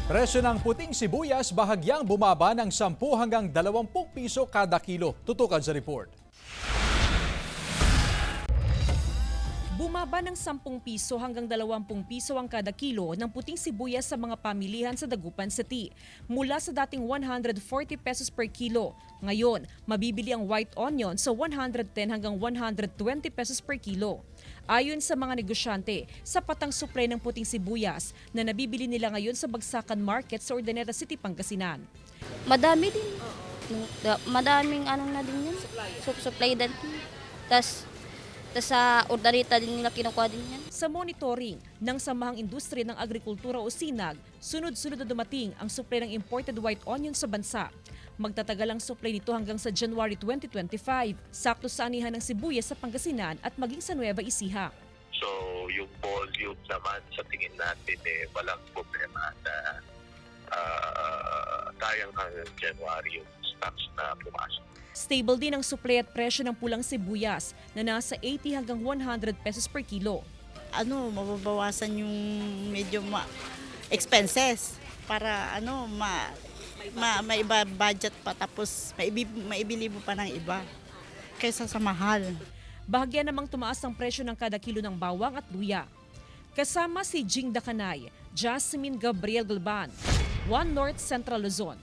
Presyo ng puting sibuyas bahagyang bumaba ng 10 hanggang 20 piso kada kilo. Tutukan sa report. Bumaba ng 10 piso hanggang 20 piso ang kada kilo ng puting sibuyas sa mga pamilihan sa Dagupan City. Mula sa dating 140 pesos per kilo, ngayon mabibili ang white onion sa 110 hanggang 120 pesos per kilo. Ayon sa mga negosyante, sapat ang supply ng puting sibuyas na nabibili nila ngayon sa Bagsakan Market sa Urdaneta City, Pangasinan. Madami din. Madaming na din yan. Supply din. Tas sa Urdaneta din nila kinukuha din yan. Sa monitoring ng Samahang Industriya ng Agrikultura o SINAG, sunod-sunod na dumating ang supply ng imported white onion sa bansa. Magtatagal ang supply nito hanggang sa January 2025, sakto sa anihan ng sibuyas sa Pangasinan at maging sa Nueva Ecija. So yung volume naman sa tingin natin walang problema na kayang hanggang January yung stocks na pumasok. Stable din ang supply at presyo ng pulang sibuyas na nasa 80 hanggang 100 pesos per kilo. Mababawasan yung medyo expenses para may iba budget pa tapos maibili mo pa ng iba kaysa sa mahal. Bahagya namang tumaas ang presyo ng kada kilo ng bawang at luya. Kasama si Jing Dakanay, Jasmine Gabriel Galban, One North Central Luzon.